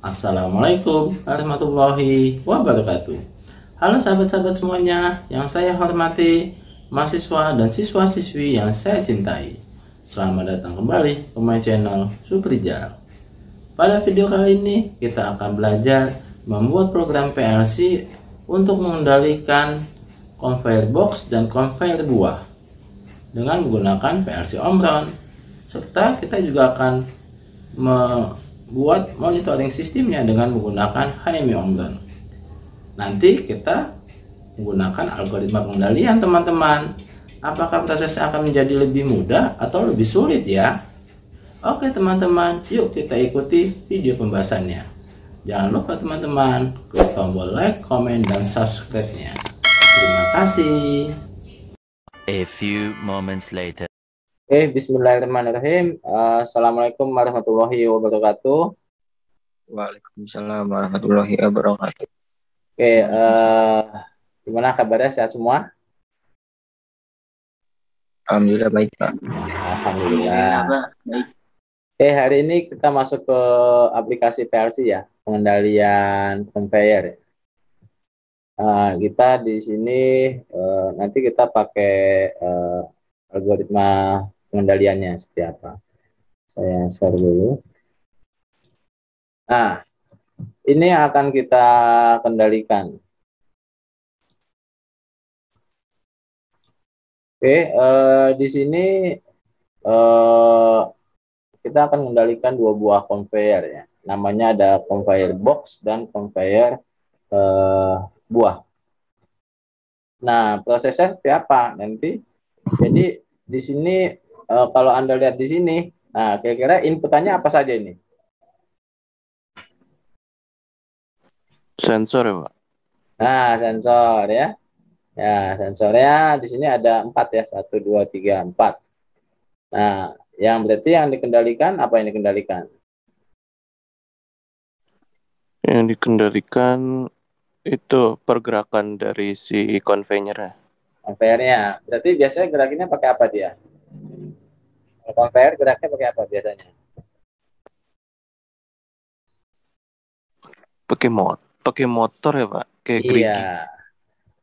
Assalamualaikum warahmatullahi wabarakatuh. Halo sahabat-sahabat semuanya yang saya hormati, mahasiswa dan siswa-siswi yang saya cintai. Selamat datang kembali ke my channel Suprijal. Pada video kali ini kita akan belajar membuat program PLC untuk mengendalikan conveyor box dan conveyor buah dengan menggunakan PLC Omron, serta kita juga akan membuat monitoring sistemnya dengan menggunakan HMI Omron. Nanti kita menggunakan algoritma pengendalian, teman-teman. Apakah prosesnya akan menjadi lebih mudah atau lebih sulit ya? Oke teman-teman, yuk kita ikuti video pembahasannya. Jangan lupa teman-teman, klik tombol like, komen, dan subscribe-nya. Terima kasih. A few moments later. Bismillahirrahmanirrahim. Assalamualaikum warahmatullahi wabarakatuh. Waalaikumsalam warahmatullahi wabarakatuh. Gimana kabarnya? Sehat semua? Alhamdulillah baik, Pak. Alhamdulillah. Baik. Hari ini kita masuk ke aplikasi PLC ya, pengendalian conveyor. Kita di sini nanti kita pakai algoritma pengendaliannya seperti apa. Saya share dulu. Nah, ini yang akan kita kendalikan. Di sini kita akan mengendalikan dua buah conveyor ya. Namanya ada conveyor box dan conveyor buah. Nah, prosesnya seperti apa nanti? Jadi di sini kalau Anda lihat di sini, nah kira-kira inputannya apa saja ini? Sensor ya, Pak? Nah, sensor ya. Ya, sensornya di sini ada 4 ya. 1, 2, 3, 4. Nah, yang berarti yang dikendalikan, apa yang dikendalikan? Yang dikendalikan itu pergerakan dari si conveyor-nya. Conveyor-nya. Berarti biasanya gerakinnya pakai apa dia? Kalau conveyor geraknya pakai apa biasanya? Pakai motor ya, Pak? Kayak Iya. gerigi.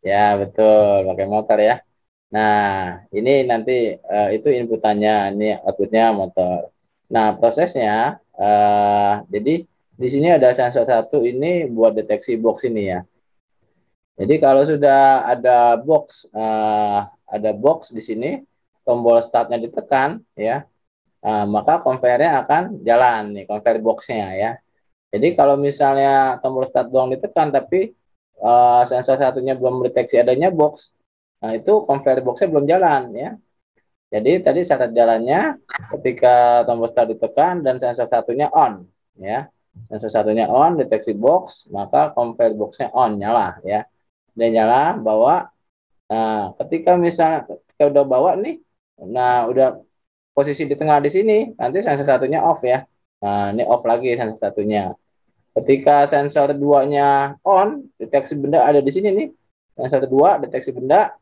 Ya, betul, pakai motor ya. Nah, ini nanti itu inputannya, ini outputnya motor. Nah, prosesnya, jadi di sini ada sensor satu ini buat deteksi box ini ya. Jadi kalau sudah ada box di sini, tombol startnya ditekan ya, maka conveyor-nya akan jalan nih, conveyor box-nya ya. Jadi kalau misalnya tombol start doang ditekan, tapi sensor satunya belum mendeteksi adanya box, nah itu conveyor box-nya belum jalan ya. Jadi tadi syarat jalannya ketika tombol start ditekan dan sensor satunya on ya. Sensor satunya on, deteksi box, maka conveyor box-nya on, nyala ya. Dia nyala, bawa. Nah, ketika misalnya kita udah bawa nih, nah udah posisi di tengah di sini, nanti sensor satunya off ya. Nah, ini off lagi sensor satunya. Ketika sensor 2-nya on, deteksi benda ada di sini nih. Sensor 2 deteksi benda,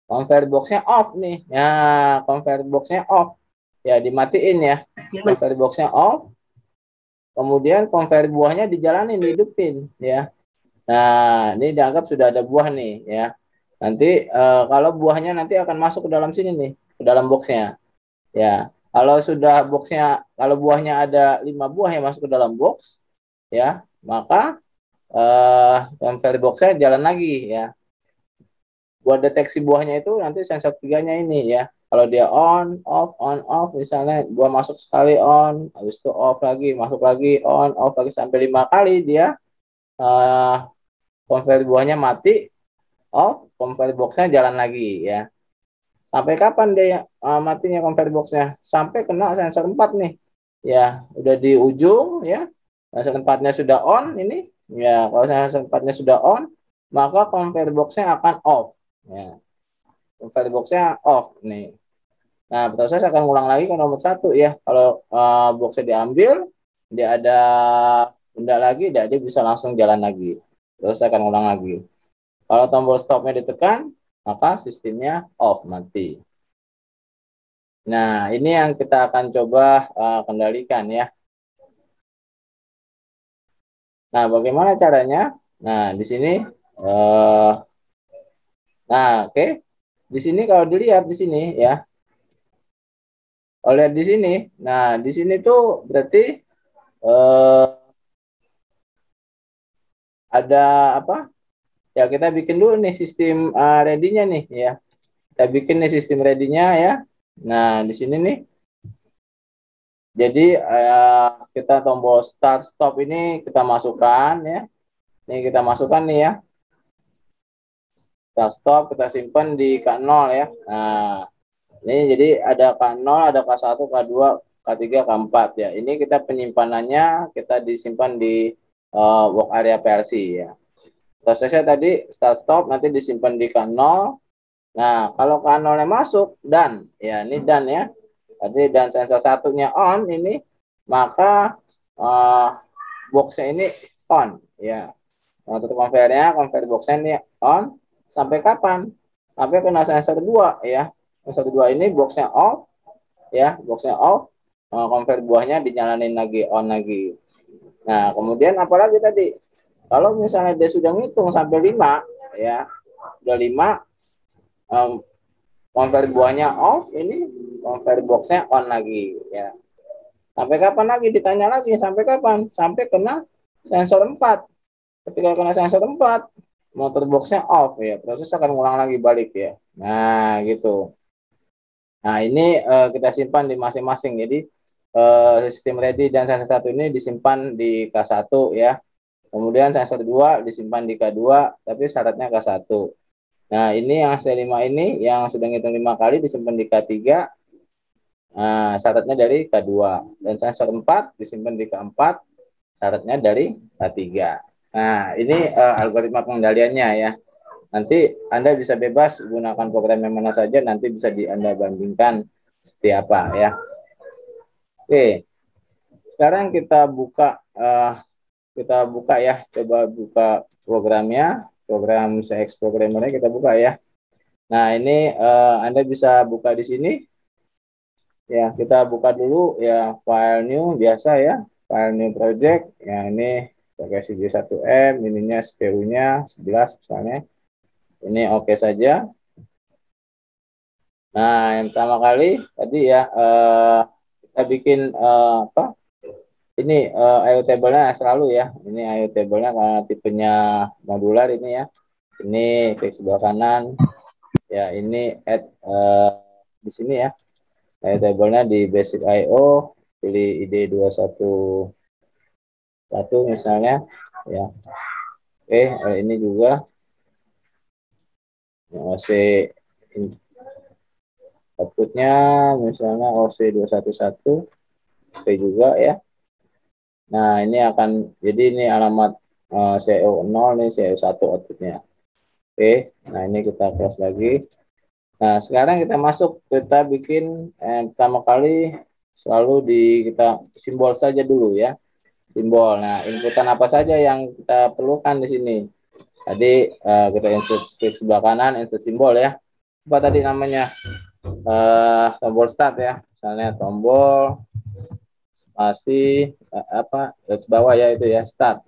conveyor box-nya off nih. Ya, conveyor box-nya off. Ya, dimatiin ya. Conveyor box-nya off. Kemudian conveyor buahnya dijalanin, dihidupin ya. Nah, ini dianggap sudah ada buah nih ya. Nanti kalau buahnya nanti akan masuk ke dalam sini nih, ke dalam boxnya. Ya, kalau buahnya ada 5 buah yang masuk ke dalam box, ya, maka conveyor boxnya jalan lagi ya. Buat deteksi buahnya itu nanti sensor tiganya ini ya. Kalau dia on, off, misalnya buah masuk sekali on, habis itu off lagi, masuk lagi, on, off lagi sampai 5 kali dia conveyor buahnya mati, off, conveyor boxnya jalan lagi ya. Sampai kapan dia matinya conveyor boxnya? Sampai kena sensor 4 nih. Ya, udah di ujung ya. Sensor 4-nya sudah on ini. Ya, kalau sensor 4-nya sudah on, maka conveyor boxnya akan off. Ya. Conveyor boxnya off nih. Nah, proses akan ulang lagi ke nomor 1 ya. Kalau boxnya diambil, dia ada benda lagi, dia bisa langsung jalan lagi. Terus akan ulang lagi. Kalau tombol stopnya ditekan, maka sistemnya off, mati. Nah, ini yang kita akan coba kendalikan ya. Nah, bagaimana caranya? Nah, di sini nah, oke. Di sini kalau dilihat di sini ya. Kalau lihat di sini, nah di sini tuh berarti eh, ada apa? Ya kita bikin dulu nih sistem ready-nya nih ya. Kita bikin nih sistem ready-nya ya. Nah, di sini nih. Jadi kita tombol start stop ini kita masukkan ya. Ini kita masukkan nih ya. Kita stop, kita simpan di K0 ya. Nah, ini jadi ada K0, ada K1, K2, K3, K4 ya. Ini kita penyimpanannya kita disimpan di work area PLC ya. Prosesnya tadi start stop nanti disimpan di K0. Nah, kalau K0-nya masuk dan ya ini dan ya. Tadi dan sensor satunya on ini maka boxnya ini on ya. Untuk converternya, convert boxnya ini on sampai kapan? Sampai kena sensor 2 ya. Sensor 2 ini boxnya off ya, boxnya off. Convert buahnya dinyalain lagi, on lagi. Nah, kemudian apalagi tadi? Kalau misalnya dia sudah ngitung sampai 5 ya, udah 5 convert buahnya off, ini convert boxnya on lagi ya. Sampai kapan lagi ditanya lagi, sampai kapan? Sampai kena sensor 4. Ketika kena sensor 4, motor boxnya off ya, proses akan ulang lagi balik ya. Nah, gitu. Nah, ini kita simpan di masing-masing. Jadi sistem ready dan sensor 1 ini disimpan di K1 ya. Kemudian sensor 2 disimpan di K2, tapi syaratnya K1. Nah, ini yang C5 ini yang sudah ngitung 5 kali disimpan di K3. Nah, syaratnya dari K2. Dan sensor 4 disimpan di K4, syaratnya dari K3. Nah, ini algoritma pengendaliannya ya. Nanti Anda bisa bebas gunakan program yang mana saja, nanti bisa Anda bandingkan seperti apa ya. Oke, sekarang kita buka ya, coba buka programnya, program CX programmernya kita buka ya. Nah, ini Anda bisa buka di sini. Ya, kita buka dulu ya file new biasa ya, file new project. Ya, ini pakai CJ1M, ininya SPU-nya 11 misalnya. Ini oke saja. Nah, yang pertama kali tadi ya kita bikin apa? Ini IO table-nya selalu ya. Ini IO table-nya karena tipenya modular ini ya. Ini klik sebelah kanan. Ya, ini add di sini ya. IO table-nya di basic IO, pilih ID 211 misalnya ya. Oke, ini juga OC outputnya misalnya OC211. Oke juga ya. Nah, ini akan jadi ini alamat CO0 nih, CO1 outputnya. Oke, nah ini kita close lagi. Nah, sekarang kita masuk, kita bikin pertama kali selalu kita simbol saja dulu ya. Simbol. Nah, inputan apa saja yang kita perlukan di sini? Tadi kita insert klik sebelah kanan, insert simbol ya. Apa tadi namanya? Tombol start ya. Misalnya tombol spasi apa garis bawah ya itu ya start.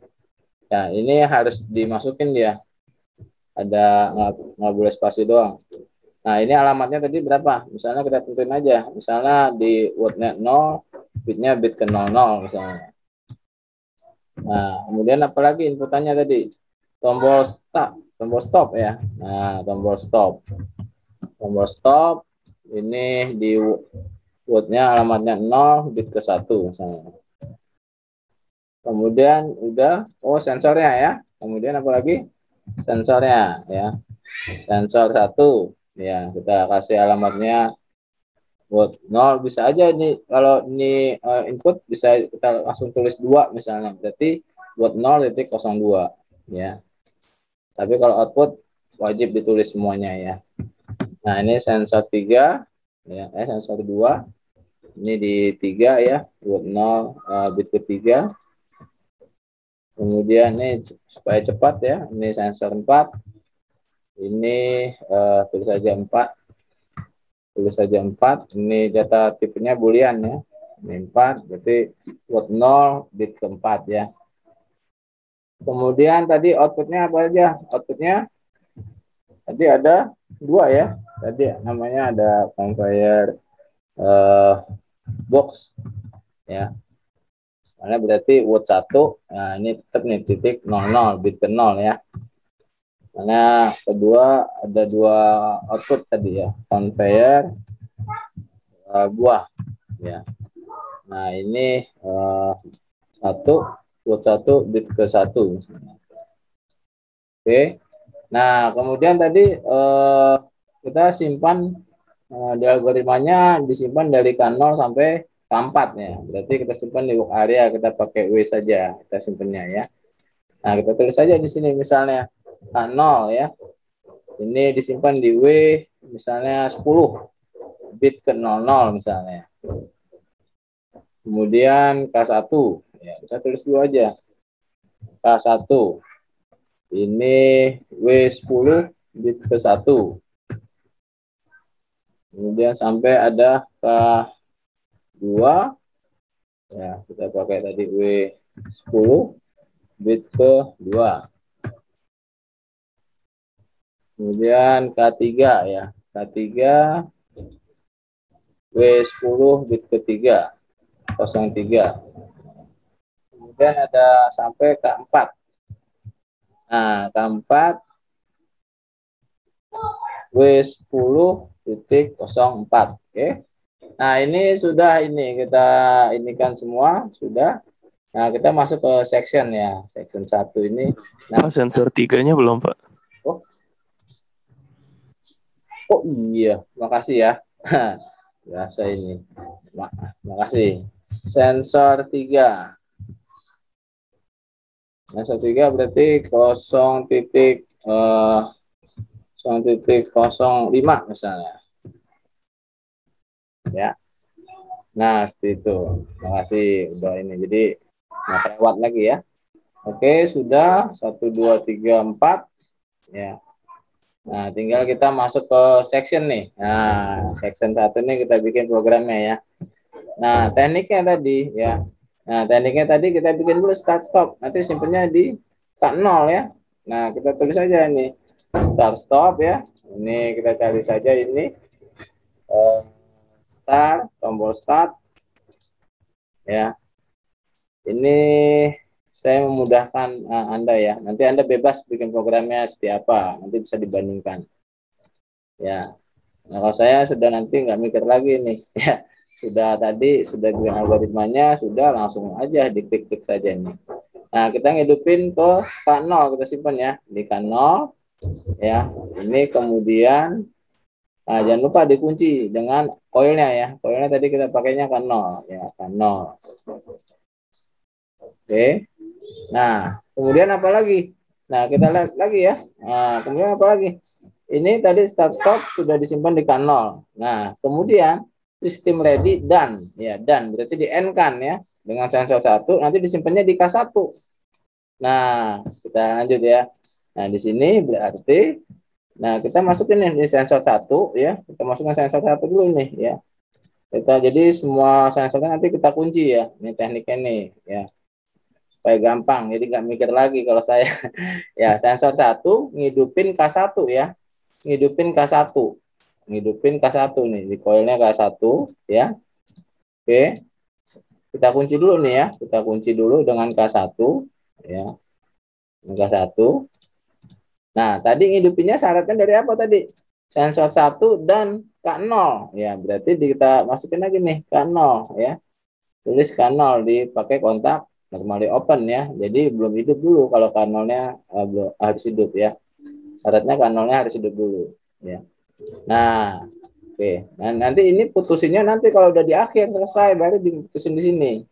Ya, ini harus dimasukin dia. Ada nggak boleh spasi doang. Nah, ini alamatnya tadi berapa? Misalnya kita tentuin aja. Misalnya di wordnet 0, bitnya bit ke 00 misalnya. Nah, kemudian apalagi inputannya tadi? Tombol stop, tombol stop ya. Nah, tombol stop. Tombol stop ini di wordnya alamatnya 0, bit ke 1 misalnya. Kemudian udah, sensornya ya. Kemudian apalagi? Sensornya ya. Sensor 1 ya, kita kasih alamatnya buat 0 bisa aja ini kalau ini input bisa kita langsung tulis 2 misalnya, berarti buat 0.02 ya. Tapi kalau output wajib ditulis semuanya ya. Nah, ini sensor 3 ya, sensor 2 ini di 3 ya, buat 0 bit ketiga. Kemudian ini supaya cepat ya, ini sensor 4. Ini tulis saja 4. Tulis saja 4. Ini data tipenya boolean ya. Ini 4, berarti buat 0 bit ke 4 ya. Kemudian tadi outputnya apa aja? Outputnya tadi ada dua ya. Tadi namanya ada conveyor box ya. Karena berarti word 1, nah ini tetap nih titik 00, bit ke 0 ya. Karena kedua ada dua output tadi ya, conveyor buah ya. Nah ini word 1 bit ke 1 misalnya. Oke. Nah kemudian tadi kita simpan di algoritmanya disimpan dari K0 sampai K4 ya. Berarti kita simpan di work area, kita pakai W saja kita simpannya ya. Nah, kita tulis saja di sini misalnya K0 ya. Ini disimpan di W misalnya 10 bit ke 00 misalnya. Kemudian K1 ya, kita tulis dulu aja. K1 ini W10 bit ke 1. Kemudian sampai ada K2 ya, kita pakai tadi W10 bit ke 2. Kemudian K3 ya, K3 W10 bit ke 3, 03. Kemudian ada sampai K4. Nah, K4 W10 titik 04. Oke. Nah, ini sudah kita inikan semua, sudah. Nah, kita masuk ke section ya. Section 1 ini. Nah, Pak, sensor 3-nya belum, Pak? Oh iya, makasih ya. Biasa ini. Makasih. Sensor 3. Sensor 3 berarti 0,05 misalnya. Ya. Nah, seperti itu. Makasih udah ini. Jadi nggak lewat lagi ya. Oke, sudah 1 2 3 4 ya. Nah, tinggal kita masuk ke section nih. Nah, section 1 ini kita bikin programnya ya. Nah, tekniknya tadi ya. Nah, tekniknya tadi kita bikin dulu start stop. Nanti simpennya di K0 ya. Nah, kita tulis saja ini start stop ya. Ini kita cari saja ini start, tombol start ya. Ini saya memudahkan Anda ya. Nanti Anda bebas bikin programnya seperti apa. Nanti bisa dibandingkan. Ya. Nah, kalau saya sudah nanti nggak mikir lagi nih. Ya. Sudah tadi sudah bikin algoritmanya, sudah langsung aja diklik-klik saja nih. Nah, kita ngidupin ke K0, kita simpan ya di K0 ya. Ini kemudian jangan lupa dikunci dengan koilnya ya. Koilnya tadi kita pakainya K0 ya, K0. Oke. Nah, kemudian apa lagi? Nah, kita lihat lagi ya. Nah, kemudian apa lagi? Ini tadi start stop sudah disimpan di K0. Nah, kemudian sistem ready done ya, done berarti di end kan ya dengan sensor 1, nanti disimpannya di K1. Nah, kita lanjut ya. Nah, di sini berarti kita masukin nih di sensor 1 ya. Kita masukkan sensor 1 dulu nih ya. Jadi semua sensornya nanti kita kunci ya. Ini tekniknya nih ya. Supaya gampang, jadi nggak mikir lagi kalau saya. Ya, sensor 1 ngidupin K1 ya. Ngidupin K1. Ngidupin K1 nih, di koilnya K1 ya. Oke. Kita kunci dulu nih ya. Kita kunci dulu dengan K1 ya. K1. Nah, tadi ngidupinnya syaratnya dari apa tadi? Sensor 1 dan K0 ya. Berarti kita masukin lagi nih K0 ya. Tulis K0 dipakai kontak normally open ya. Jadi belum hidup dulu kalau K0-nya harus hidup ya. Syaratnya K0-nya harus hidup dulu ya. Nah, oke. Nah, nanti ini putusinnya nanti kalau udah di akhir selesai baru diputusin di sini.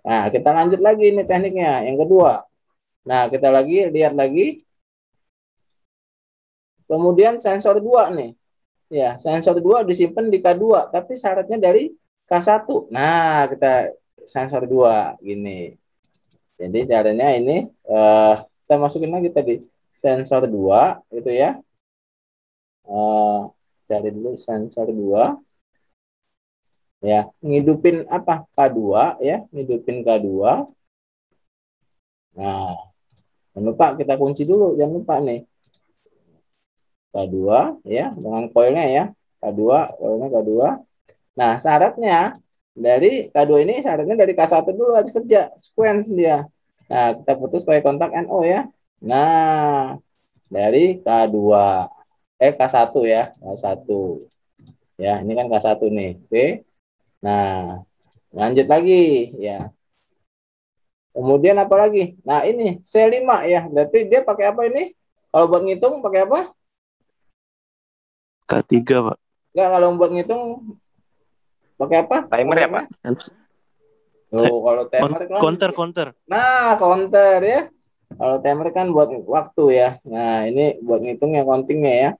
Nah, kita lanjut lagi ini tekniknya yang kedua. Nah, kita lihat lagi. Kemudian sensor 2 nih. Ya, sensor 2 disimpan di K2, tapi syaratnya dari K1. Nah, kita sensor 2 gini. Jadi caranya ini kita masukin lagi tadi sensor 2 itu ya. Cari dulu sensor 2. Ya, ngidupin apa? K2 ya, ngidupin K2. Nah, Jangan lupa kita kunci dulu, jangan lupa nih. K2 ya, dengan koilnya ya. K2, koilnya K2. Nah, syaratnya dari K2 ini syaratnya dari K1 dulu harus kerja, sequence dia. Nah, kita putus pakai kontak NO ya. Nah, dari K2 K1 ya, K1. Ya, ini kan K1 nih. Oke. Nah, lanjut lagi ya. Kemudian apa lagi? Nah, ini C5 ya. Berarti dia pakai apa ini? Kalau buat ngitung pakai apa? K3, Pak. Enggak, kalau buat ngitung pakai apa? Timer ya, Pak? Tuh, kalau timer kan Counter. nah, counter ya. Kalau timer kan buat waktu ya. Nah, ini buat ngitungnya countingnya ya.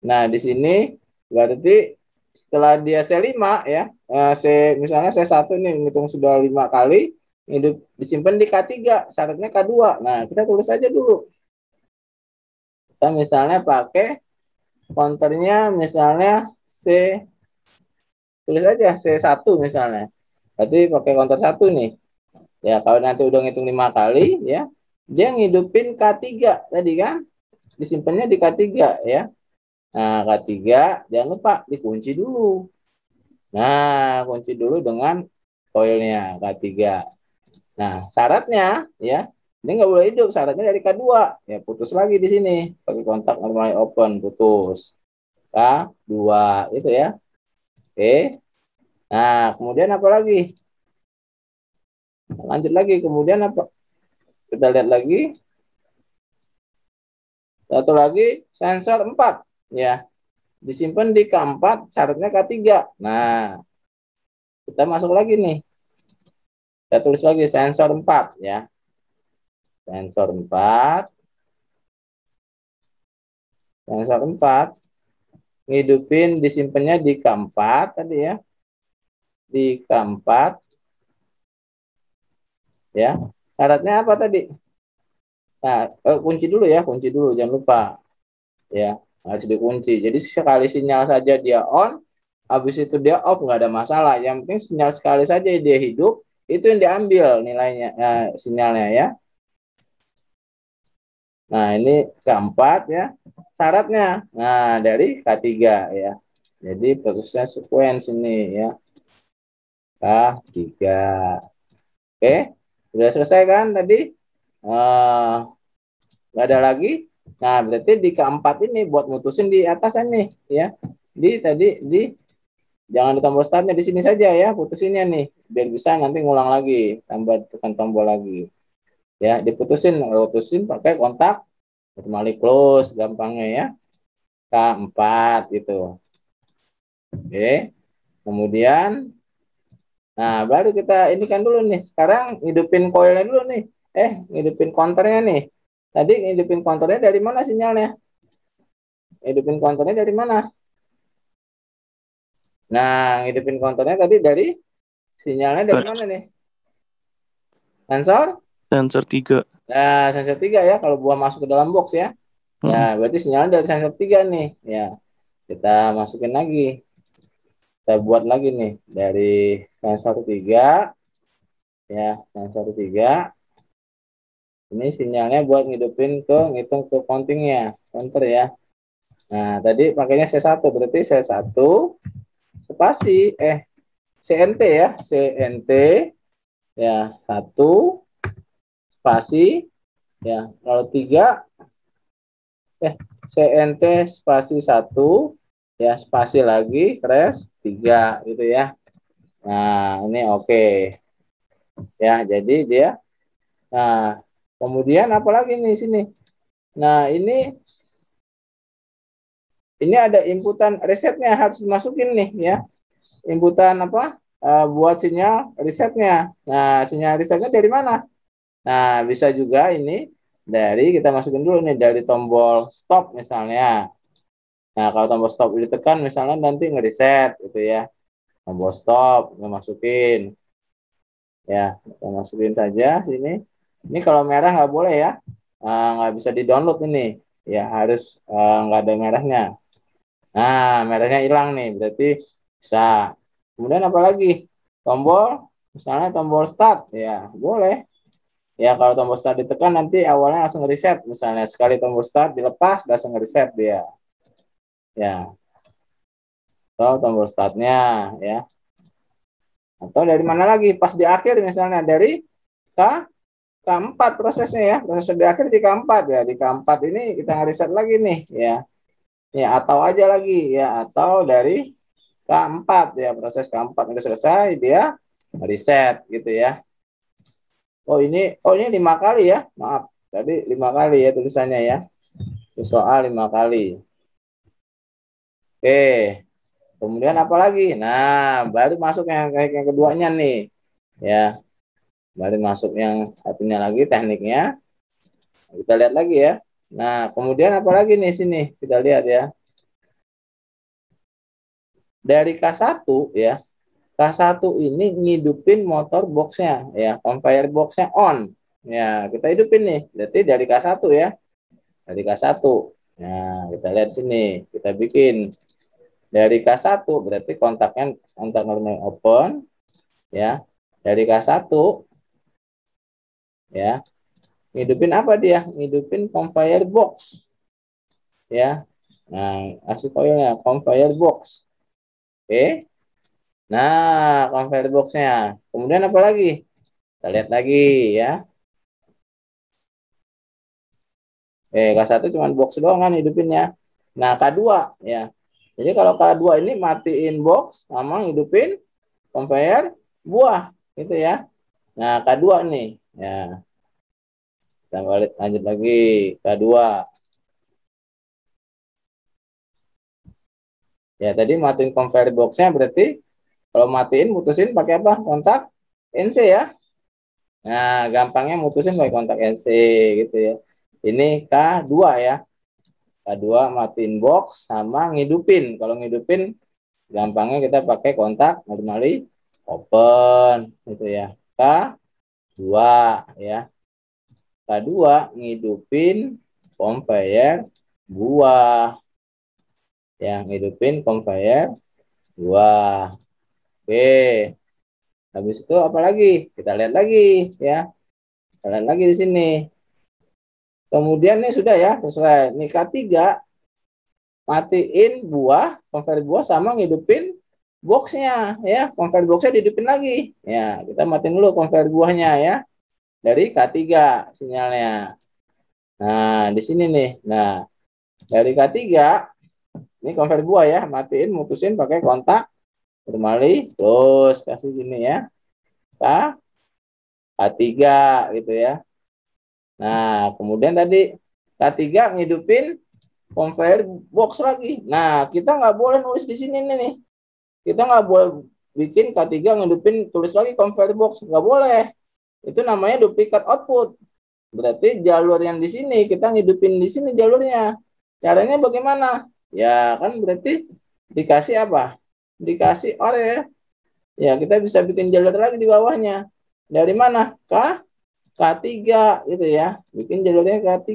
Nah, di sini berarti setelah dia C5 ya, misalnya C1 nih ngitung sudah 5 kali, hidup disimpan di K3, syaratnya K2. Nah, kita tulis aja dulu. Kita misalnya pakai counternya misalnya tulis aja C1 misalnya. Berarti pakai counter 1 nih. Ya, kalau nanti udah ngitung 5 kali ya, dia ngidupin K3 tadi kan. Disimpannya di K3 ya. Nah, K3 jangan lupa dikunci dulu. Nah, kunci dulu dengan koilnya K3. Nah, syaratnya ya, ini nggak boleh hidup. Syaratnya dari K2. Ya, putus lagi di sini. Pakai kontak normally open, putus. K2 itu ya. Oke. Nah, kemudian apa lagi? Lanjut lagi. Kemudian apa? Kita lihat lagi. Satu lagi, sensor 4. Ya, disimpan di K4, syaratnya K3. Nah, kita masuk lagi nih. Kita tulis lagi sensor 4 ya. Sensor 4. Sensor 4 ngidupin disimpannya di K4 tadi ya. Di K4 ya. Syaratnya apa tadi? Nah, kunci dulu ya, kunci dulu jangan lupa. Ya, harus dikunci. Jadi sekali sinyal saja dia on, habis itu dia off nggak ada masalah. Yang penting sinyal sekali saja dia hidup, itu yang diambil nilainya, sinyalnya ya. Nah, ini keempat ya. Syaratnya, nah dari K3 ya. Jadi prosesnya sequence ini ya. K3. Oke, sudah selesai kan tadi? Nggak ada lagi. Nah, berarti di keempat ini buat mutusin di atas nih ya. Di jangan di tombol startnya di sini saja ya, putusinnya nih biar bisa nanti ngulang lagi, tambah tekan tombol lagi. Ya, putusin pakai kontak normally close gampangnya ya. K4 gitu. Oke. Kemudian nah, baru kita ini kan dulu nih. Sekarang hidupin koilnya dulu nih. Hidupin counternya nih. Tadi hidupin counternya dari mana sinyalnya? Hidupin counternya dari mana? Nah, hidupin counternya tadi dari sinyalnya dari mana nih? Sensor? Sensor 3. Nah, sensor 3 ya, kalau buah masuk ke dalam box ya. Ya, berarti sinyalnya dari sensor 3 nih. Ya, kita masukin lagi. Kita buat lagi nih dari sensor 3. Ya, sensor 3. Ini sinyalnya buat ngitung ke countingnya, counter ya. Nah, tadi pakainya C1, berarti C1 spasi CNT ya, CNT ya 1 spasi ya. Kalau 3 CNT spasi 1 ya, spasi lagi fresh 3 gitu ya. Nah, ini oke. Ya, jadi dia nah, kemudian apa lagi nih sini? Nah, ini ada inputan resetnya harus dimasukin nih ya. Inputan apa? Buat sinyal resetnya. Nah, sinyal resetnya dari mana? Nah, bisa juga ini kita masukin dulu nih dari tombol stop misalnya. Nah, kalau tombol stop ditekan misalnya nanti ngereset gitu ya. Tombol stop kita masukin. Ya, kita masukin saja sini. Ini kalau merah nggak boleh ya. Nggak bisa di-download ini. Ya, harus nggak ada merahnya. Nah, merahnya hilang nih, berarti bisa. Kemudian apa lagi? Tombol, misalnya tombol start, ya boleh. Ya, kalau tombol start ditekan nanti awalnya langsung reset. Misalnya sekali tombol start dilepas langsung reset dia. Ya, atau tombol startnya ya. Atau dari mana lagi? Pas di akhir misalnya dari K K4 prosesnya ya. Proses di akhir di K4 ya. Di K4 ini kita reset lagi nih ya. Ya, atau aja lagi ya, atau dari K4 ya, proses K4 udah selesai dia reset gitu ya. Oh ini 5 kali ya. Maaf. Tadi 5 kali ya tulisannya ya. Itu soal 5 kali. Oke. Kemudian apa lagi? Nah, baru masuk yang keduanya nih. Ya, baru masuk yang satunya lagi tekniknya. Kita lihat lagi ya. Nah, kemudian apa lagi nih sini? Kita lihat ya. Dari K1 ya. K1 ini ngidupin motor boxnya ya, conveyor boxnya on. Ya, kita hidupin nih. Berarti dari K1 ya. Dari K1. Nah, kita lihat sini. Kita bikin dari K1 berarti kontak normal open ya. Dari K1 ya. Ngidupin apa dia? Ngidupin conveyor box ya. Nah, kasih koilnya conveyor box. Oke. Nah, conveyor boxnya. Kemudian apa lagi? Kita lihat lagi ya. K1 cuma box doang kan hidupinnya. Nah, K2 ya. Jadi kalau K2 ini matiin box sama hidupin conveyor buah gitu ya. Nah, K2 nih. Ya, kita balik lanjut lagi K2. Ya, tadi matiin conveyor boxnya berarti kalau matiin mutusin pakai apa? Kontak NC ya. Nah, gampangnya mutusin pakai kontak NC gitu ya. Ini K2 ya. K2 matiin box sama ngidupin. Kalau ngidupin gampangnya kita pakai kontak normally open gitu ya. K2 ya. K2 ngidupin conveyor buah. Yang ngidupin conveyor buah. Oke. Habis itu apa lagi? Kita lihat lagi ya. Kita lihat lagi di sini. Kemudian nih sudah ya, sesuai. Nih K3 matiin buah, conveyor buah sama ngidupin boxnya ya. Conveyor boxnya dihidupin lagi. Ya, kita matiin dulu conveyor buahnya ya. Dari K3 sinyalnya. Nah, di sini nih. Nah, dari K3 ini conveyor buah ya, matiin mutusin pakai kontak normally terus kasih gini ya. K K3 gitu ya. Nah, kemudian tadi K3 ngidupin conveyor box lagi. Nah, kita nggak boleh nulis di sini nih. Kita nggak boleh bikin K3 ngidupin tulis lagi conveyor box. Nggak boleh. Itu namanya duplikat output. Berarti jalur yang di sini, kita ngidupin di sini jalurnya. Caranya bagaimana? Ya, kan berarti dikasih apa? Dikasih OR ya. Ya, kita bisa bikin jalur lagi di bawahnya. Dari mana? K3 gitu ya. Bikin jalurnya K3.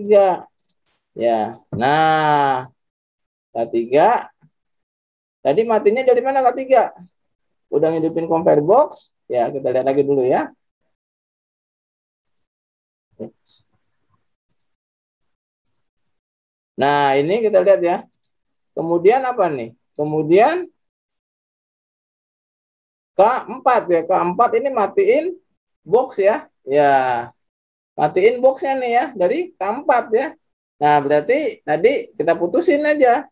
Ya. Nah, K3 tadi matinya dari mana K3? Udah ngidupin conveyor box. Ya, kita lihat lagi dulu ya. Nah, ini kita lihat ya. Kemudian apa nih? Kemudian K4 ya. K4 ini matiin box ya. Ya, matiin boxnya nih ya dari K4 ya. Nah, berarti tadi kita putusin aja.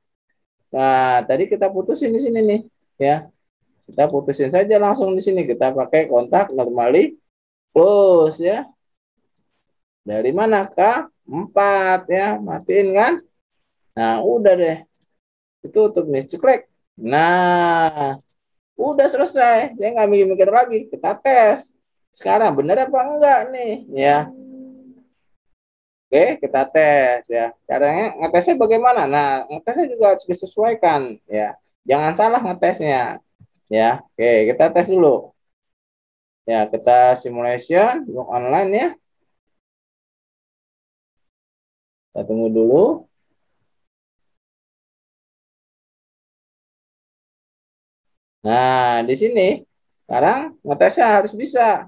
Nah, tadi kita putusin di sini nih ya. Kita putusin saja langsung di sini. Kita pakai kontak normally close ya. Dari mana? K4 ya. Matiin kan? Nah, udah deh. Ditutup nih. Ceklek. Nah, udah selesai. Dia nggak mikir-mikir lagi. Kita tes. Sekarang benar apa enggak nih? Ya. Oke, kita tes ya. Caranya ngetesnya bagaimana? Nah, ngetesnya juga harus disesuaikan ya. Jangan salah ngetesnya. Ya. Oke, kita tes dulu. Ya, kita simulation online ya. Kita tunggu dulu. Nah, di sini sekarang ngetesnya harus bisa.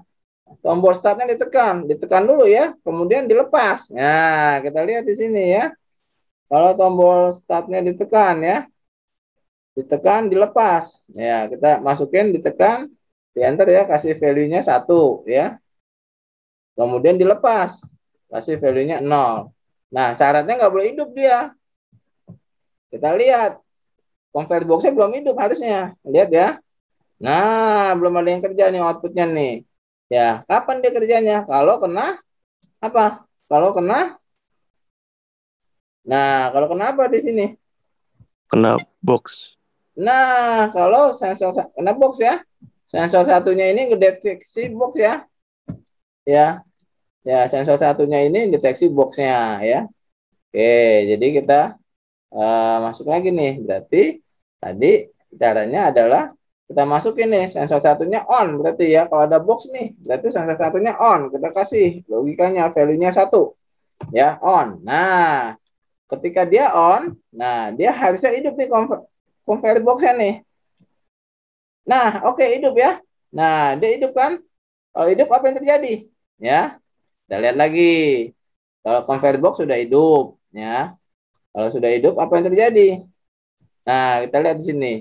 tombol startnya ditekan dulu ya, kemudian dilepas. Nah, kita lihat di sini ya. Kalau tombol startnya ditekan ya, ditekan, dilepas. Ya, kita masukin, ditekan, di enter ya, kasih value-nya 1 ya. Kemudian dilepas, kasih value-nya 0. Nah, syaratnya nggak boleh hidup dia. Kita lihat, convert box-nya belum hidup harusnya. Lihat ya. Nah, belum ada yang kerja nih output-nya nih. Ya, kapan dia kerjanya? Kalau kena apa? Kalau kena, nah, kalau kena apa di sini? Kena box. Nah, kalau sensor kena box ya. Sensor satunya ini ngedeteksi box ya. Ya, ya sensor satunya ini deteksi boxnya ya. Oke, jadi kita masuk lagi nih. Berarti tadi caranya adalah kita masukin nih sensor satunya on. Berarti ya kalau ada box nih, berarti sensor satunya on. Kita kasih logikanya value-nya 1 ya, on. Nah, ketika dia on, nah dia harusnya hidup nih convert box-nya nih. Nah, oke, hidup ya. Nah, dia hidup kan? Kalau hidup apa yang terjadi? Ya, kita lihat lagi. Kalau convert box sudah hidup, ya. Kalau sudah hidup, apa yang terjadi? Nah, kita lihat di sini.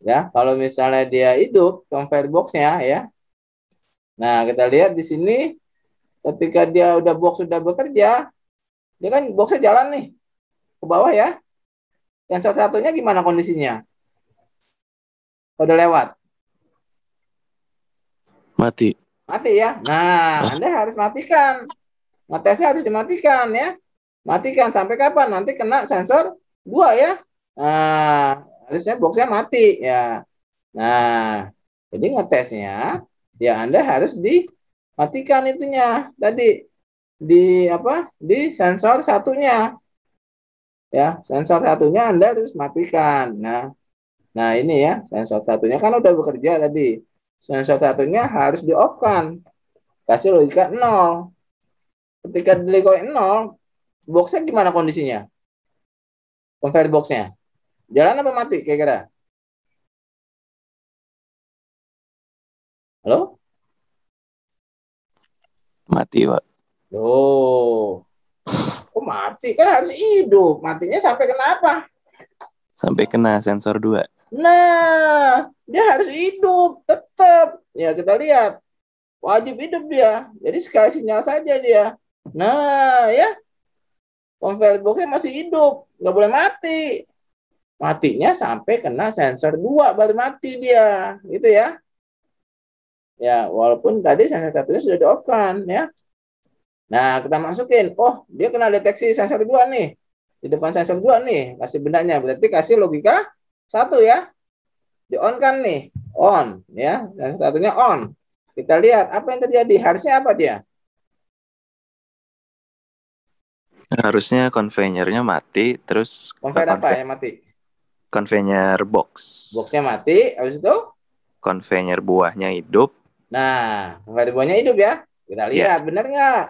Ya, kalau misalnya dia hidup, convert box-nya, ya. Nah, kita lihat di sini, ketika dia box sudah bekerja, dia kan box-nya jalan nih ke bawah ya. Sensor satunya gimana kondisinya? Udah lewat. Mati. Mati ya. Nah, Anda harus matikan. Ngetesnya harus dimatikan ya. Matikan sampai kapan? Nanti kena sensor 2 ya. Nah, harusnya boxnya mati ya. Nah, jadi ngetesnya ya Anda harus dimatikan itunya tadi di apa? Di sensor satunya. Ya, sensor satunya Anda harus matikan. Nah ini ya, sensor satunya kan udah bekerja tadi. Sensor satunya harus di-off-kan. Kasih logika 0. Ketika logika 0, boxnya gimana kondisinya? Convert boxnya. Jalan apa mati kira-kira? Halo? Mati, Pak. Tuh. Kok mati? Kan harus hidup. Matinya sampai kenapa? Sampai kena sensor 2. Nah, dia harus hidup. Tetap. Ya, kita lihat. Wajib hidup dia. Jadi sekali sinyal saja dia. Nah, ya. Convert boxnya masih hidup. Nggak boleh mati. Matinya sampai kena sensor 2 baru mati dia. Gitu ya. Ya, walaupun tadi sensor satunya sudah di-off-kan ya. Nah, kita masukin. Oh, dia kena deteksi sensor 2 nih. Di depan sensor 2 nih, kasih bendanya. Berarti kasih logika 1 ya. Di-on kan nih. On ya. Sensor satunya on. Kita lihat apa yang terjadi. Harusnya apa dia? Harusnya konveyernya mati, terus Convert apa yang mati? konveyor box. Boxnya mati, habis itu? Konveyor buahnya hidup. Nah, convert buahnya hidup ya. Kita lihat, benar nggak?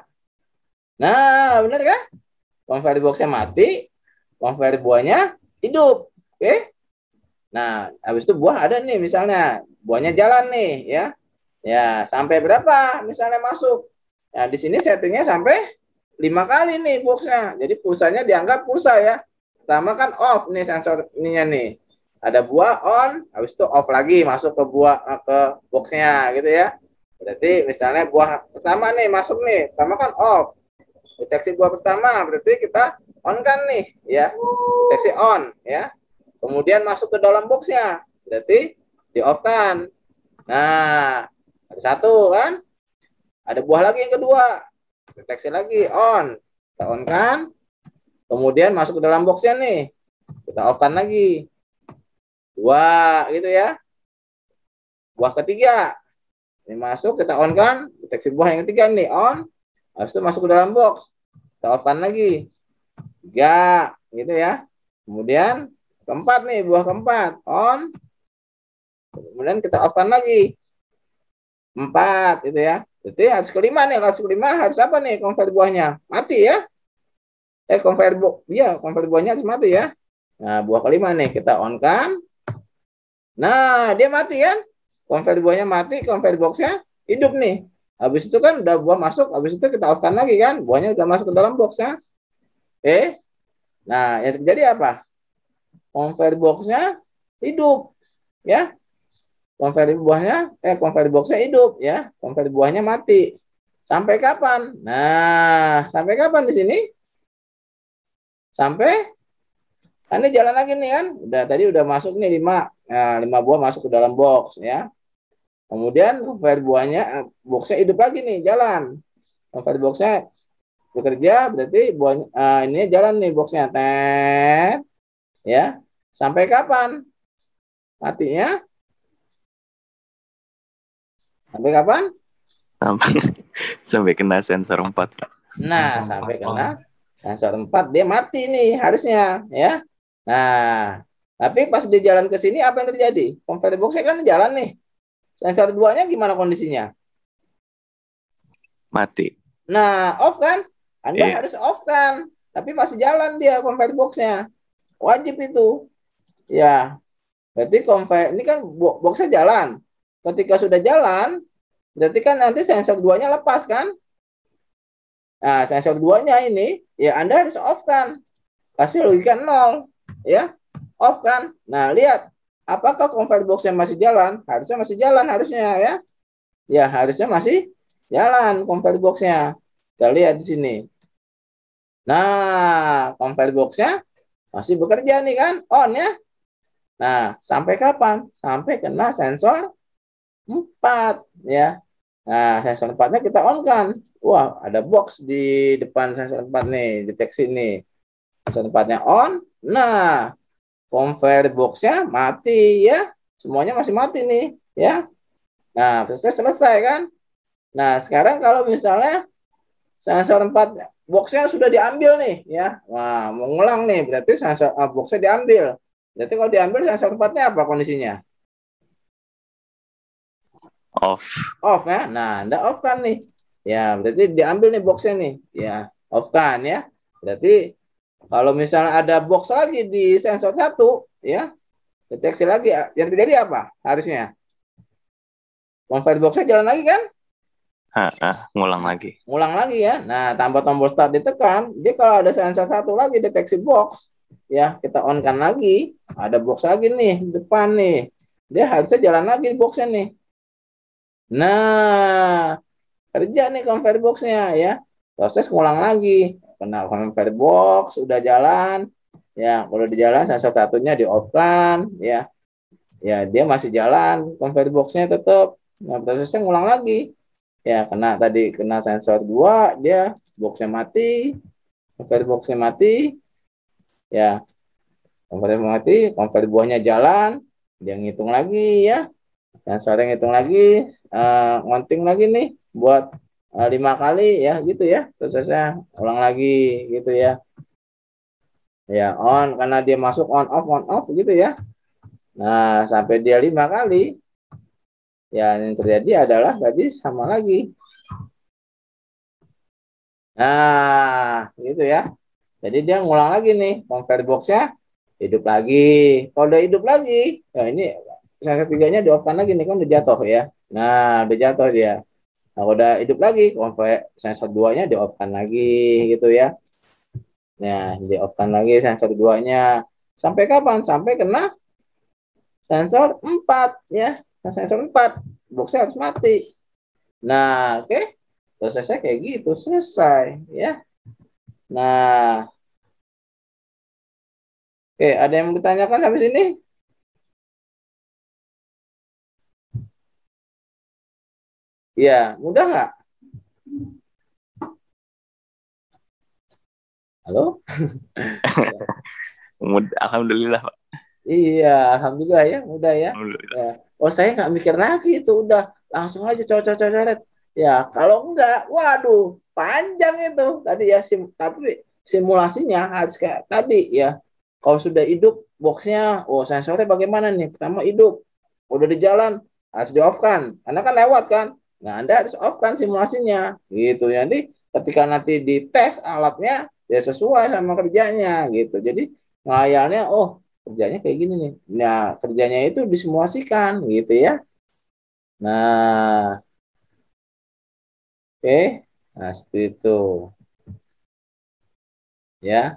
Nah, benar kan? Convert boxnya mati, convert buahnya hidup. Oke? Nah, habis itu buah ada nih misalnya. Buahnya jalan nih ya. Ya, sampai berapa misalnya masuk. Nah, di sini settingnya sampai 5 kali nih boxnya. Jadi pulsanya dianggap pulsa ya. Pertama kan off nih sensor ininya nih. Ada buah on, habis itu off lagi masuk ke buah ke boxnya gitu ya. Berarti misalnya buah pertama nih masuk nih, pertama kan off. Deteksi buah pertama berarti kita on kan nih ya. Deteksi on ya. Kemudian masuk ke dalam boxnya, berarti di off kan. Nah, ada 1 kan. Ada buah lagi yang kedua. Deteksi lagi on. Kita on kan. Kemudian masuk ke dalam boxnya nih. Kita off kan lagi. 2 gitu ya. Buah ketiga. Ini masuk kita on kan. Deteksi buah yang ketiga nih on. Habis itu masuk ke dalam box. Kita off kan lagi. 3 gitu ya. Kemudian keempat nih, buah keempat on. Kemudian kita off kan lagi. 4 gitu ya. Jadi harus kelima nih. Harus kelima harus apa nih convert buahnya? Mati ya. Convert buahnya harus mati ya. Nah, buah kelima nih kita on kan. Nah, dia mati kan? Convert buahnya mati, convert boxnya hidup nih. Habis itu kan udah buah masuk, habis itu kita off-kan lagi kan, buahnya udah masuk ke dalam boxnya. Nah yang terjadi apa? Conveyor boxnya hidup, ya. Conveyor boxnya hidup, ya. Conveyor buahnya mati. Sampai kapan? Nah, sampai kapan di sini? Sampai kan ini jalan lagi nih kan. Tadi udah masuk nih 5. Nah, 5 buah masuk ke dalam box, ya. Kemudian conveyor boxnya hidup lagi nih, jalan. Conveyor boxnya bekerja, berarti buahnya ini jalan nih boxnya, ya. Sampai kapan matinya? Sampai kapan? Sampai kena sensor 4. Nah, sampai kena sensor 4 dia mati nih harusnya, ya. Nah, tapi pas di jalan ke sini apa yang terjadi? Conveyor boxnya kan jalan nih. Sensor 2-nya gimana kondisinya? Mati. Nah, off kan? Anda Iya. harus off kan? Tapi masih jalan dia conveyor boxnya. Wajib itu. Ya, berarti conveyor ini kan boxnya jalan. Ketika sudah jalan, berarti kan nanti sensor 2-nya lepas kan? Nah, sensor 2-nya ini, ya Anda harus off kan? Kasih logika 0. Ya, off kan? Nah, lihat. Apakah conveyor box-nya masih jalan? Harusnya masih jalan, harusnya ya. Ya, harusnya masih jalan conveyor box-nya. Kita lihat di sini. Nah, conveyor box-nya masih bekerja nih kan? On ya. Nah, sampai kapan? Sampai kena sensor 4 ya. Nah, sensor 4-nya kita on kan. Wah, ada box di depan sensor 4 nih, deteksi nih. Sensor 4-nya on. Nah, conveyor box-nya mati ya. Semuanya masih mati nih, ya. Nah, selesai kan? Nah, sekarang kalau misalnya sensor 4 box-nya sudah diambil nih, ya. Wah, mau ngulang nih, berarti sensor box-nya diambil. Berarti kalau diambil sensor 4-nya apa kondisinya? Off. Off ya. Nah, Anda off kan nih. Ya, berarti diambil nih box-nya nih. Ya, off kan ya. Berarti kalau misalnya ada box lagi di sensor 1, ya, deteksi lagi, yang terjadi apa harusnya? Conveyor box-nya jalan lagi kan? Ngulang lagi. Ngulang lagi ya. Nah, tanpa tombol start ditekan, dia kalau ada sensor 1 lagi deteksi box, ya, kita on kan lagi, ada box lagi nih di depan nih. Dia harusnya jalan lagi box-nya nih. Nah, kerja nih conveyor box-nya ya. Proses ngulang lagi. Kena conveyor box, udah jalan. Ya, kalau di jalan sensor 1-nya di off kan, ya. Ya, dia masih jalan, conveyor box-nya tetap. Nah, prosesnya ngulang lagi. Ya, kena sensor 2, dia box-nya mati, conveyor box-nya mati. Ya, conveyor mati, conveyor buahnya jalan, dia ngitung lagi ya. Sensornya ngitung lagi, ngonting lagi nih buat 5 kali ya gitu ya. Prosesnya ulang lagi gitu ya. Ya, on karena dia masuk on off gitu ya. Nah, sampai dia 5 kali. Ya, yang terjadi adalah tadi sama lagi. Nah, gitu ya. Jadi dia ngulang lagi nih, conveyor box-nya hidup lagi. Kalau udah hidup lagi, ya ini sensor 3-nya di off-kan lagi nih, kan udah jatuh ya. Nah, udah jatuh dia. Nah, udah hidup lagi, conveyor sensor 2-nya di off-kan lagi gitu ya. Nah, di off-kan lagi sensor 2-nya. Sampai kapan? Sampai kena sensor 4 ya. Nah, sensor 4, box-nya harus mati. Nah, oke. Prosesnya kayak gitu, selesai ya. Nah, oke, ada yang mau ditanyakan sampai sini? Iya, mudah nggak? Halo? Alhamdulillah, Pak. Iya, alhamdulillah ya, mudah ya. Alhamdulillah. Ya. Oh, saya nggak mikir lagi itu, udah langsung aja coret-coret. Ya, kalau enggak, waduh, panjang itu. Tadi ya, tapi simulasinya harus kayak tadi ya. Kalau sudah hidup boxnya, oh sensornya bagaimana nih? Pertama hidup, udah di jalan, harus di off kan, karena kan lewat kan. Nah, Anda harus off kan simulasinya, gitu. Nanti ketika nanti dites alatnya, ya sesuai sama kerjanya, gitu. Jadi ngayalnya, oh kerjanya kayak gini nih. Nah, kerjanya itu disimulasikan gitu ya. Nah, Oke, nah seperti itu ya.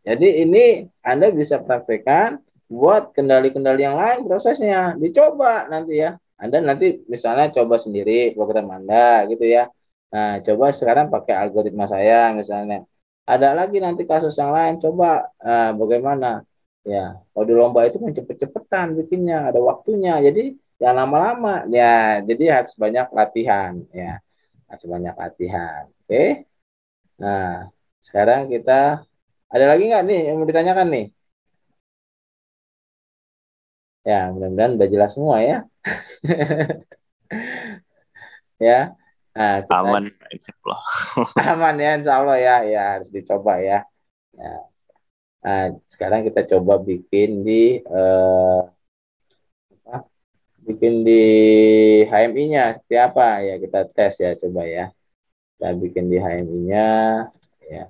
Jadi ini Anda bisa praktekkan buat kendali-kendali yang lain prosesnya. Dicoba nanti ya. Anda nanti misalnya coba sendiri program Anda gitu ya. Nah, coba sekarang pakai algoritma saya misalnya. Ada lagi nanti kasus yang lain, coba bagaimana. Ya, kalau di lomba itu kan cepet-cepetan bikinnya, ada waktunya. Jadi jangan lama-lama. Ya, jadi harus banyak latihan ya. Harus banyak latihan. Oke. Nah, sekarang kita ada lagi nggak nih yang mau ditanyakan nih? Ya, mudah-mudahan udah jelas semua ya. Ya, nah kita Aman, insya Allah. aman ya, insya Allah ya. Ya harus dicoba ya. Ya. Nah, sekarang kita coba bikin di eh, apa? Bikin di HMI-nya seperti apa ya, kita tes ya, coba ya. Kita bikin di HMI-nya ya.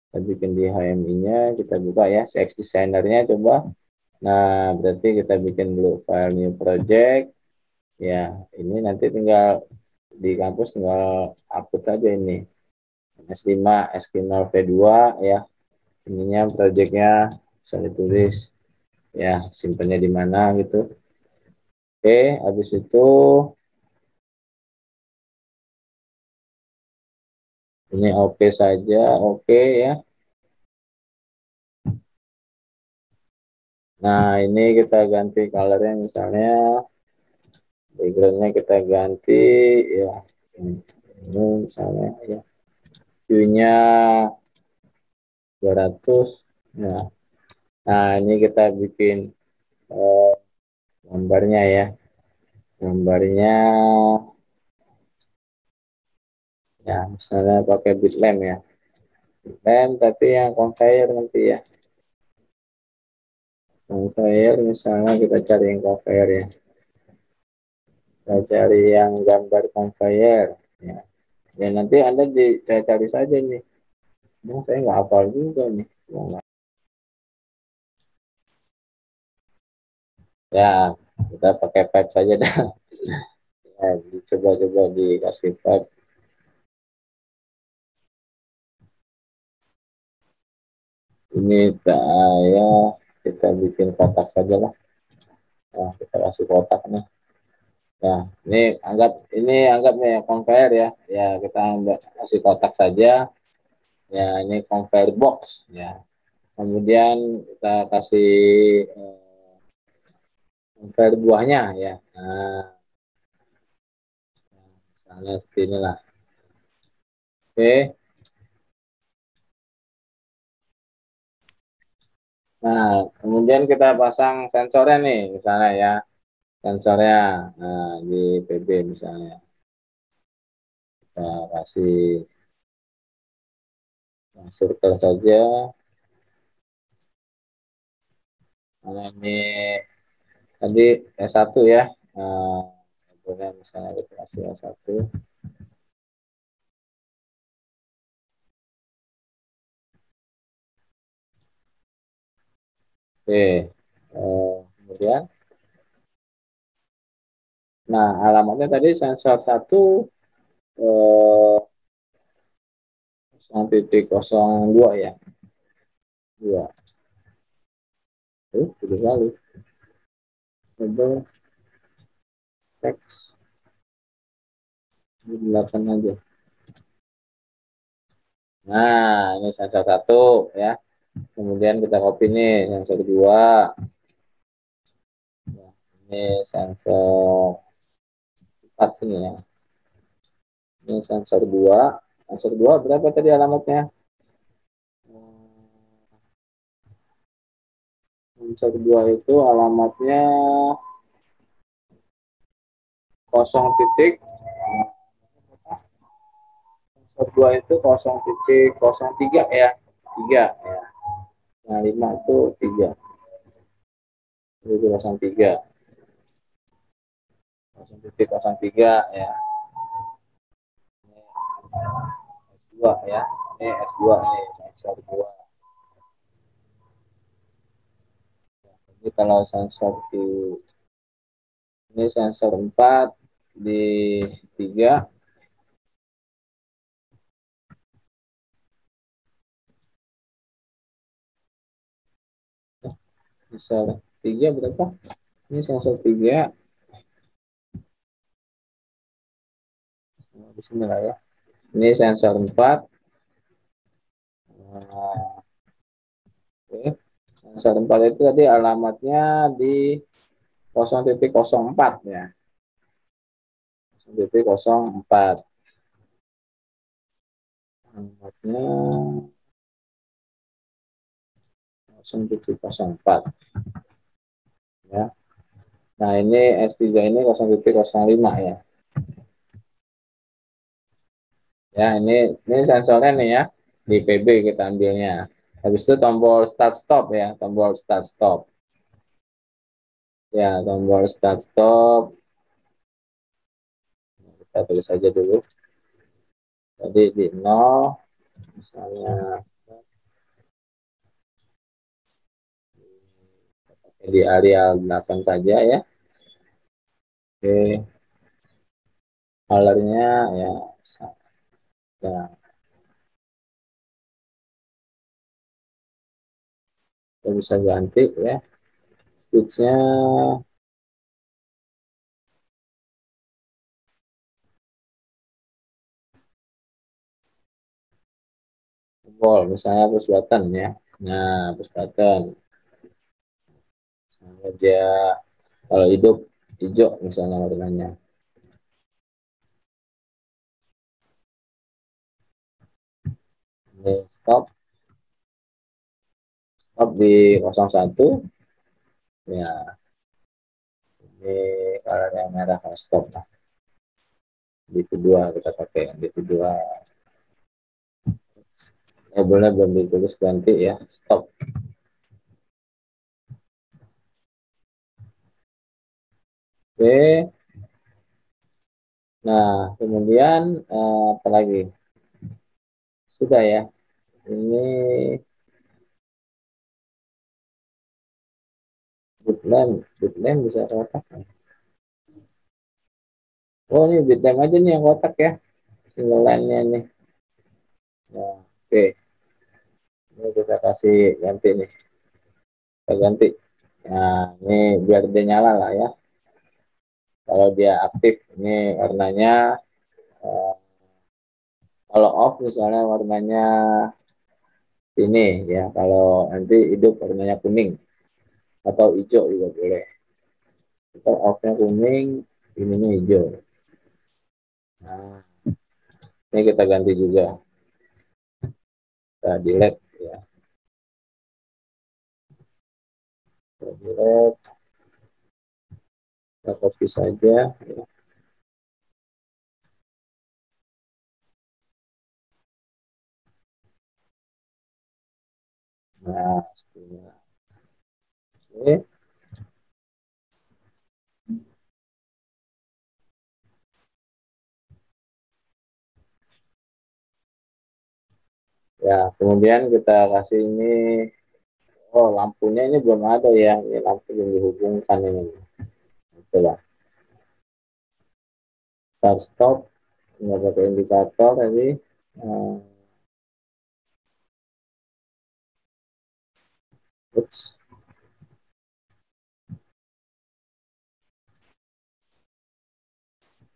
Kita bikin di HMI-nya, kita buka ya CX Designer-nya coba. Nah, berarti kita bikin dulu file new project. Ya, ini nanti tinggal di kampus tinggal upload saja ini. S5, S0 V2 ya. Ininya projectnya bisa ditulis ya, simpennya di mana gitu. Oke, habis itu ini oke saja, oke ya. Nah, ini kita ganti colornya misalnya backgroundnya kita ganti ya. Ini misalnya ya. View-nya 200 ya. Nah, ini kita bikin eh, gambarnya ya. Gambarnya ya misalnya pakai bitlamp ya. Bitlamp tapi yang conveyor nanti ya. Conveyor misalnya kita cari yang conveyor ya. Kita cari yang gambar conveyor ya. Ya nanti Anda cari saja nih. Nah, saya nggak hafal juga nih. Ya, kita pakai pipe saja dah. Ya, dicoba-coba dikasih pipe. Ini ya kita bikin kotak saja lah. Nah, kita kasih kotak nih. Nah, ini anggap nih conveyor ya. Ya, kita kasih kotak saja. Ya, ini conveyor box ya. Kemudian kita kasih conveyor buahnya ya. Nah, misalnya seperti inilah. Oke. Nah, kemudian kita pasang sensornya nih, misalnya ya. Sensornya di PB misalnya. Kita kasih circle saja. Nah, ini tadi S1 ya. Misalnya kita kasih S1. Oke. Kemudian, nah alamatnya tadi sensor 1 eh, 0,02 ya. 2. Sudah kali. Coba teks 8 aja. Nah, ini sensor 1 ya. Kemudian kita copy nih sensor 2. Nah, ini sensor 4 sini ya. Ini sensor 2. Sensor 2 berapa tadi alamatnya? Sensor 2 itu alamatnya 0 titik. Sensor 2 itu 0,03 ya. 3 ya. Nah, 5 itu 3. Itu 03. 0,03 ya. S2 ya. Ini S2 nih, sensor 2. Jadi kalau sensor di ini sensor 4 di 3. Sensor 3 berapa? Ini sensor 3. Di sini lah ya. Ini sensor 4. Nah, oke. Sensor 4 itu tadi alamatnya di 0.04 ya. 0.04. Alamatnya 0.04 ya. Nah, ini S3 ini 0.05 ya. Ya, ini sensornya nih ya. Di PB kita ambilnya. Habis itu tombol start stop ya, tombol start stop. Ya, tombol start stop. Kita tulis saja dulu. Jadi di 0, misalnya di area 8 saja ya. Oke. Colornya ya, ya kita bisa ganti ya. Switchnya tombol, misalnya push button ya. Nah, push button. Misalnya dia kalau hidup hijau misalnya warnanya. Ini stop di 01 ya. Ini kalau yang merah stop lah. Di kedua kita pakai di kedua. Labelnya belum ditulis, ganti ya, stop. Oke. Nah, kemudian apa lagi? Sudah ya. Ini bitlamp bisa kotak. Oh, ini bitlamp aja nih yang kotak ya. Single line-nya nih. Nah, oke. Ini kita kasih ganti nih. Kita ganti. Nah, ini biar dia nyala lah ya. Kalau dia aktif, ini warnanya eh, kalau off misalnya warnanya ini ya. Kalau nanti hidup warnanya kuning atau hijau juga boleh. Kita off-nya kuning, ininya hijau. Nah, ini kita ganti juga. Kita delete ya. Kita delete. Kita copy saja. Ya. Nah, oke. Ya, kemudian kita kasih ini. Oh, lampunya ini belum ada ya. Ini lampu belum dihubungkan ini. Itulah. Start stop. Nggak pakai indikator tadi. Uh, oops.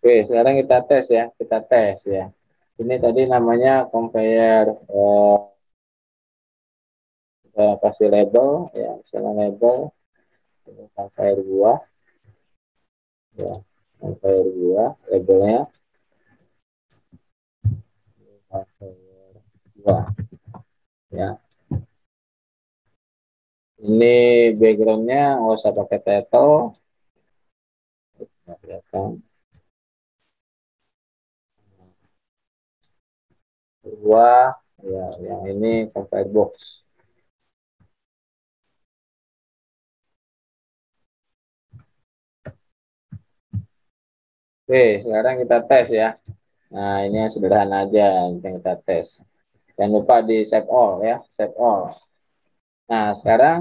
Oke, sekarang kita tes ya. Kita tes ya. Ini tadi namanya conveyor. Kita kasih label ya. Misalnya label. Conveyor buah. Ya. Conveyor buah. Labelnya. Conveyor buah. Ya. Ini backgroundnya nggak usah pakai title. Nggak kelihatan. Buah. Ya, yang ini conveyor box. Oke, sekarang kita tes ya. Nah, ini yang sederhana aja yang kita tes. Jangan lupa di save all ya, save all. Nah, sekarang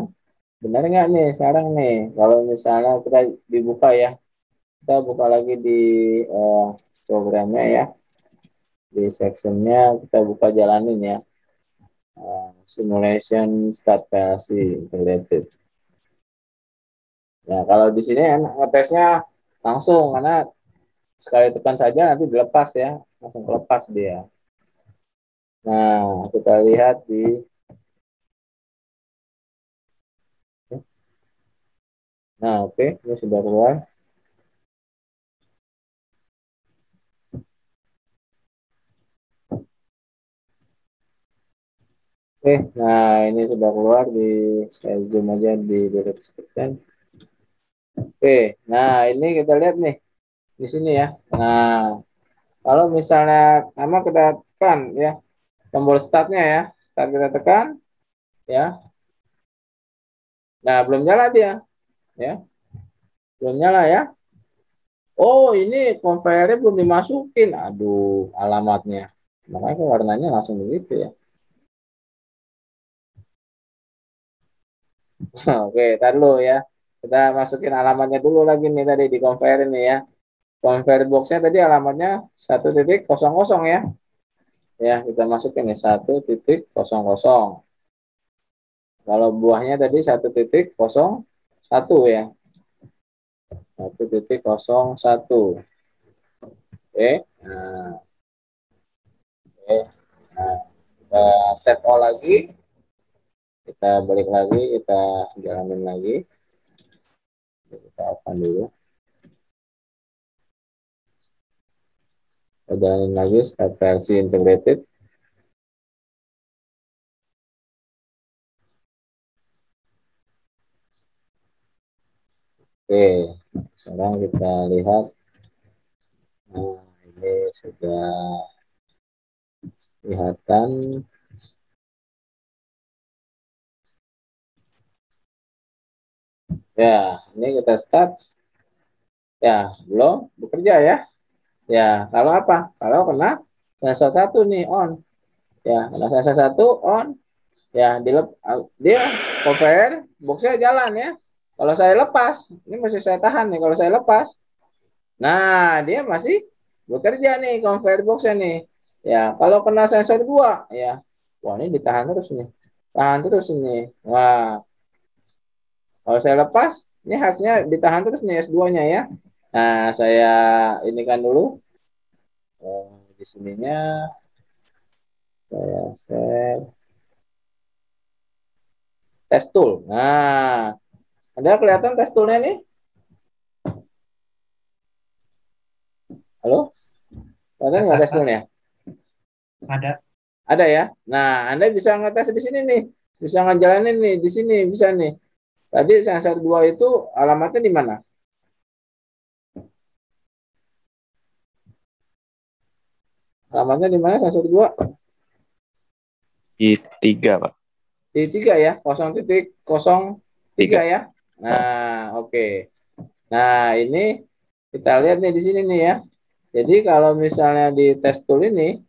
benar nggak nih? Sekarang nih, kalau misalnya kita dibuka ya, Kita buka lagi di programnya ya. Di sectionnya kita buka jalanin ya. Simulation start PLC integrated. Nah, kalau di sini ngetesnya langsung karena sekali tekan saja nanti dilepas ya, langsung lepas dia. Nah, kita lihat di Nah, oke, ini sudah keluar. Oke, nah ini sudah keluar saya zoom aja di 200%. Oke, nah ini kita lihat nih di sini ya. Nah, kalau misalnya sama kita tekan ya tombol startnya ya, start kita tekan ya. Nah, belum nyala dia ya, belum nyala ya. Oh, ini conveyernya belum dimasukin. Aduh, alamatnya. Makanya warnanya langsung begitu ya. Oke, tar dulu ya. Kita masukin alamatnya dulu lagi nih tadi di conveyor ini ya. Conveyor box-nya tadi alamatnya 1.00 ya. Ya, kita masukin nih 1.00. Kalau buahnya tadi 1.01 ya. 1.01. Oke. Nah, oke. Nah, kita set all lagi. Kita balik lagi, kita jalanin lagi. Kita open dulu. Kita jalanin lagi start versi integrated. Oke, sekarang kita lihat. Nah, ini sudah kelihatan. Ya, ini kita start. Ya, belum bekerja ya. Ya, kalau apa? Kalau kena sensor satu nih on. Ya, kena sensor satu on. Ya, dia conveyor boxnya jalan ya. Kalau saya lepas, ini masih saya tahan nih. Kalau saya lepas, nah dia masih bekerja nih conveyor boxnya nih. Ya, kalau kena sensor dua, ya, wah ini ditahan terus nih, tahan terus ini. Wah, kalau saya lepas, ini harusnya ditahan terus nih S2-nya ya. Nah, saya ini kan dulu di sininya saya set test tool. Nah, ada kelihatan test toolnya nih? Halo? Kelihatan nggak test toolnya? Ada. Ada ya. Nah, Anda bisa ngetes di sini nih. Bisa ngejalanin nih di sini bisa nih. Tadi sensor 2 itu alamatnya di mana? Alamatnya di mana sensor 2? Di 3, Pak. Di 3 ya, 0.03 ya. Nah, oke. Nah, ini kita lihat nih di sini nih ya. Jadi kalau misalnya di test tool ini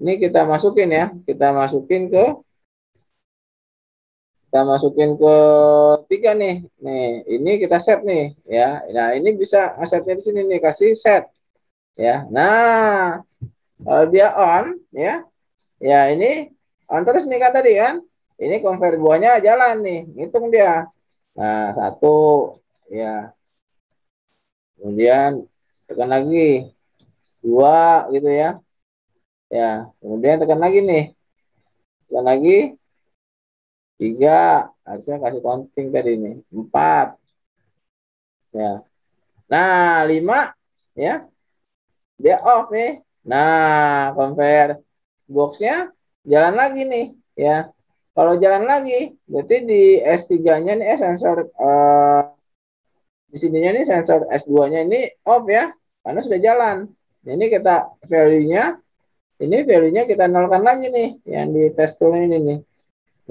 kita masukin ya. Kita masukin ke 3 nih. Nih, ini kita set nih ya. Nah, ini bisa setnya di sini nih, kasih set ya. Nah, kalau dia on ya. Ya, ini on terus nih kan tadi kan. Ini convert buahnya jalan nih, hitung dia. Nah, satu ya. Kemudian tekan lagi 2 gitu ya. Ya, kemudian tekan lagi nih. Tekan lagi 3, harusnya kasih counting tadi nih. 4. Ya. Nah, 5 ya. Dia off nih. Nah, compare box-nya jalan lagi nih ya. Kalau jalan lagi, berarti di S3-nya nih sensor di sininya nih sensor S2-nya ini off ya. Karena sudah jalan. Ini kita value-nya kita nolkan lagi nih yang di test tool ini nih.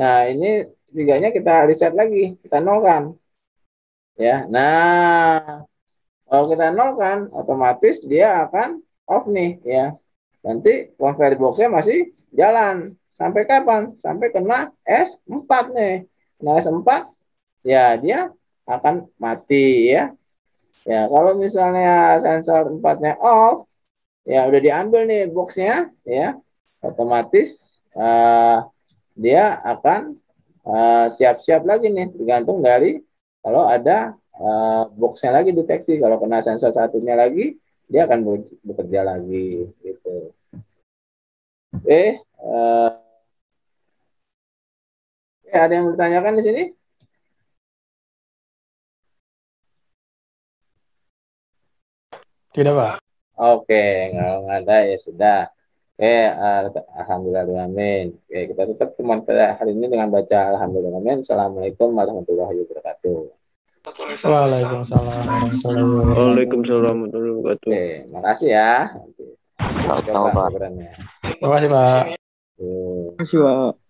Nah, ini tiganya kita reset lagi, kita nolkan. Ya. Nah, kalau kita nolkan, otomatis dia akan off nih ya. Nanti conveyor box-nya masih jalan. Sampai kapan? Sampai kena S4 nih. Kena S4, ya dia akan mati ya. Ya, kalau misalnya sensor 4-nya off, ya udah diambil nih boxnya, ya, otomatis dia akan siap-siap lagi nih, tergantung dari kalau ada boxnya lagi deteksi. Kalau kena sensor satunya lagi, dia akan bekerja lagi, gitu. Oke, ada yang bertanyakan di sini? Tidak, Pak. Oke, kalau nggak ada ya sudah. Oke, alhamdulillah, amin. Oke, kita tutup teman kita hari ini dengan baca alhamdulillah, amin. Assalamualaikum warahmatullahi wabarakatuh. Waalaikumsalam warahmatullahi wabarakatuh. Waalaikumsalam warahmatullahi wabarakatuh. Oke, makasih ya. Nanti kita Sama-sama, coba Pak. programnya. Terima kasih, Pak. Tuh. Terima kasih, Pak.